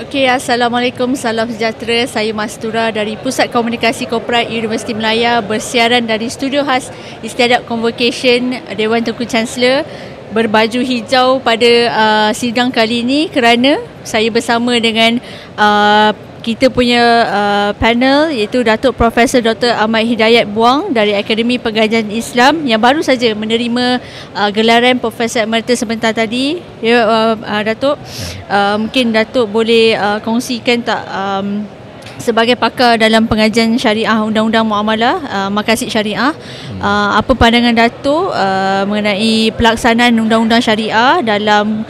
Okey, Assalamualaikum, salam sejahtera. Saya Mastura dari Pusat Komunikasi Korporat Universiti Melaya, bersiaran dari studio khas Istiadat Convocation Dewan Tengku Chancellor, berbaju hijau pada sidang kali ini kerana saya bersama dengan kita punya panel, iaitu Datuk Profesor Dr. Ahmad Hidayat Buang dari Akademi Pengajian Islam yang baru saja menerima gelaran Profesor Emeritus sebentar tadi. Ya, Datuk, mungkin Datuk boleh kongsikan tak sebagai pakar dalam pengajian syariah undang-undang muamalah, makassid syariah, apa pandangan Datuk mengenai pelaksanaan undang-undang syariah dalam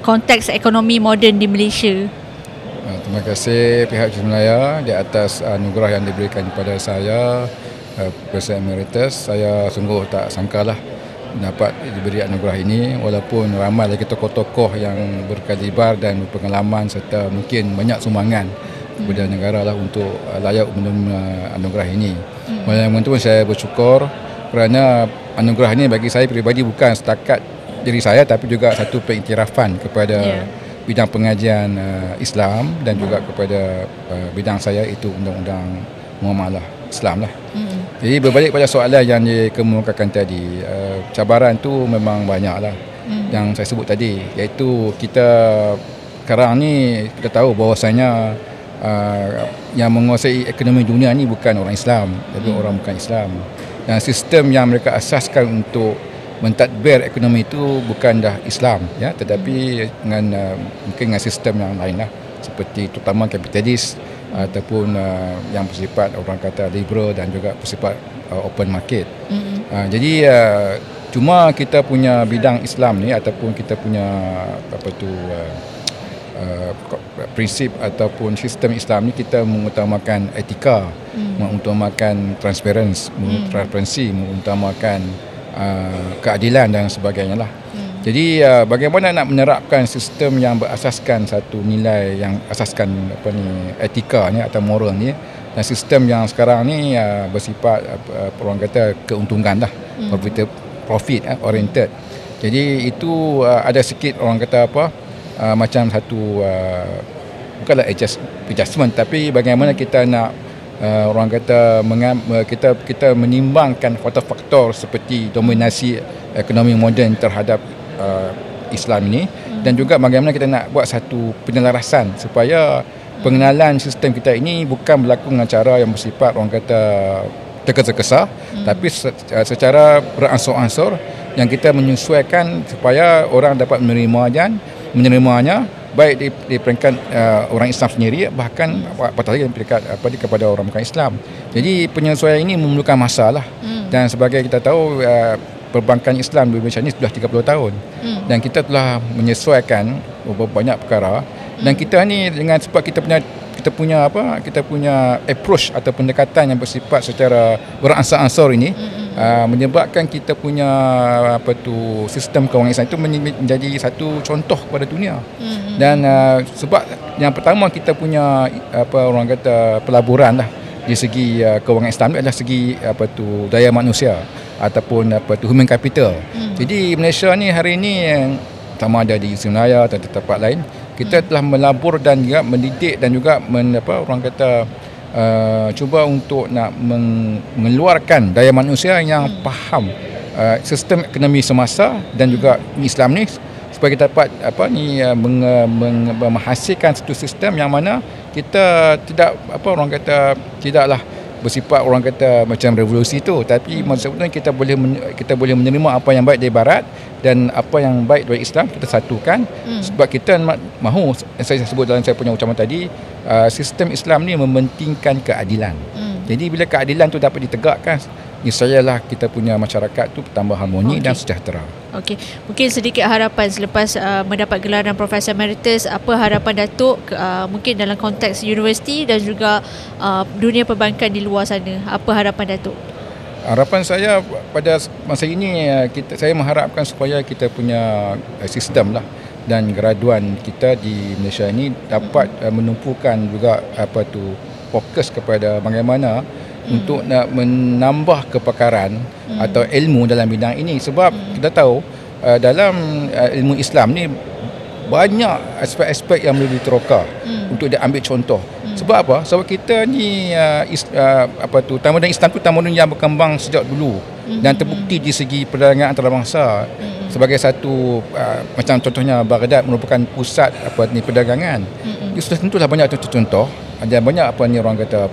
konteks ekonomi moden di Malaysia? Terima kasih pihak Universiti Melaya di atas anugerah yang diberikan kepada saya, Profesor Emeritus. Saya sungguh tak sangkalah dapat diberi anugerah ini, walaupun ramai lagi tokoh-tokoh yang berkaliber dan berpengalaman serta mungkin banyak sumbangan kepada negara lah untuk layak menerima anugerah ini. Oleh itu saya bersyukur kerana anugerah ini bagi saya peribadi bukan setakat diri saya, tapi juga satu pengiktirafan kepada bidang pengajian Islam dan juga kepada bidang saya, itu undang-undang muamalah Islam lah. Jadi berbalik pada soalan yang dikemukakan tadi, cabaran tu memang banyak lah yang saya sebut tadi, iaitu kita sekarang ni kita tahu bahawasanya yang menguasai ekonomi dunia ni bukan orang Islam, tapi orang bukan Islam, dan sistem yang mereka asaskan untuk mentadbir ekonomi itu bukan dah Islam, ya, tetapi dengan mungkin dengan sistem yang lain lah, seperti terutama kapitalis ataupun yang bersifat orang kata liberal dan juga bersifat open market. Jadi cuma kita punya bidang Islam ni ataupun kita punya prinsip ataupun sistem Islam ni, kita mengutamakan etika, mengutamakan transparansi, mengutamakan keadilan dan sebagainya lah. Jadi bagaimana nak menerapkan sistem yang berasaskan satu nilai yang asaskan etika ni atau moral ni, dan sistem yang sekarang ni bersifat orang kata keuntungan lah, profit oriented. Jadi itu ada sikit orang kata macam satu bukanlah adjustment, tapi bagaimana kita nak orang kata kita menimbangkan faktor-faktor seperti dominasi ekonomi moden terhadap Islam ini, dan juga bagaimana kita nak buat satu penyelarasan supaya pengenalan sistem kita ini bukan berlaku dengan cara yang bersifat orang kata tergesa-gesa, tapi secara beransur-ansur yang kita menyesuaikan supaya orang dapat menerimanya baik di peringkat orang Islam sendiri, bahkan apatah lagi kepada orang bukan Islam. Jadi penyesuaian ini memerlukan masa lah. Dan sebagai kita tahu, perbankan Islam di Malaysia ini sudah 30 tahun, dan kita telah menyesuaikan banyak perkara, dan kita ni dengan sebab kita punya approach atau pendekatan yang bersifat secara beransur-ansur ini, menyebabkan kita punya sistem kewangan Islam itu menjadi satu contoh kepada dunia. Dan sebab yang pertama kita punya orang kata pelaburan lah di segi kewangan Islam adalah segi daya manusia ataupun human capital. Jadi Malaysia ni hari ini, sama ada di Melaya atau tempat lain, kita telah melabur dan juga mendidik dan juga orang kata cuba untuk nak mengeluarkan daya manusia yang faham sistem ekonomi semasa dan juga Islam ni, supaya kita dapat menghasilkan satu sistem yang mana kita tidak tidaklah bersifat orang kata macam revolusi tu, tapi maksudnya kita boleh menerima apa yang baik dari barat dan apa yang baik dari Islam, kita satukan. Sebab kita mahu, saya sebut dalam saya punya ucapan tadi, sistem Islam ni mementingkan keadilan. Jadi bila keadilan tu dapat ditegakkan, niscayalah kita punya masyarakat tu tambah harmoni dan sejahtera. Okey, mungkin sedikit harapan selepas mendapat gelaran Profesor Emeritus, apa harapan Datuk mungkin dalam konteks universiti dan juga dunia perbankan di luar sana? Apa harapan Datuk? Harapan saya pada masa ini, saya mengharapkan supaya kita punya sistem lah dan graduan kita di Malaysia ini dapat menumpukan juga fokus kepada bagaimana untuk nak menambah kepakaran atau ilmu dalam bidang ini. Sebab kita tahu dalam ilmu Islam ni banyak aspek-aspek yang boleh diterokah untuk diambil contoh. Sebab apa? Sebab kita ni tamadun Islam tu tamadun yang berkembang sejak dulu dan terbukti di segi perdagangan antarabangsa sebagai satu macam contohnya Baghdad merupakan pusat perdagangan. Sudah tentulah banyak contoh. Ada banyak orang kata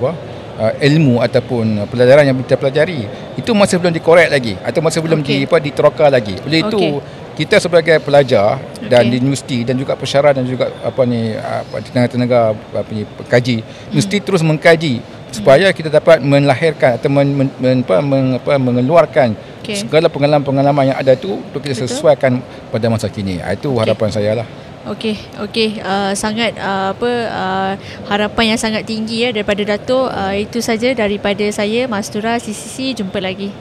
ilmu ataupun pelajaran yang kita pelajari itu masih belum dikorek lagi atau masih belum diteroka lagi. Oleh itu kita sebagai pelajar dan di universiti dan juga pesara dan juga tenaga pekaji mesti terus mengkaji supaya kita dapat melahirkan atau mengeluarkan segala pengalaman-pengalaman yang ada tu untuk kita sesuaikan pada masa kini. Itu harapan saya lah. Okey. Sangat harapan yang sangat tinggi daripada Dato'. Itu saja daripada saya, Mastura CCC. Jumpa lagi.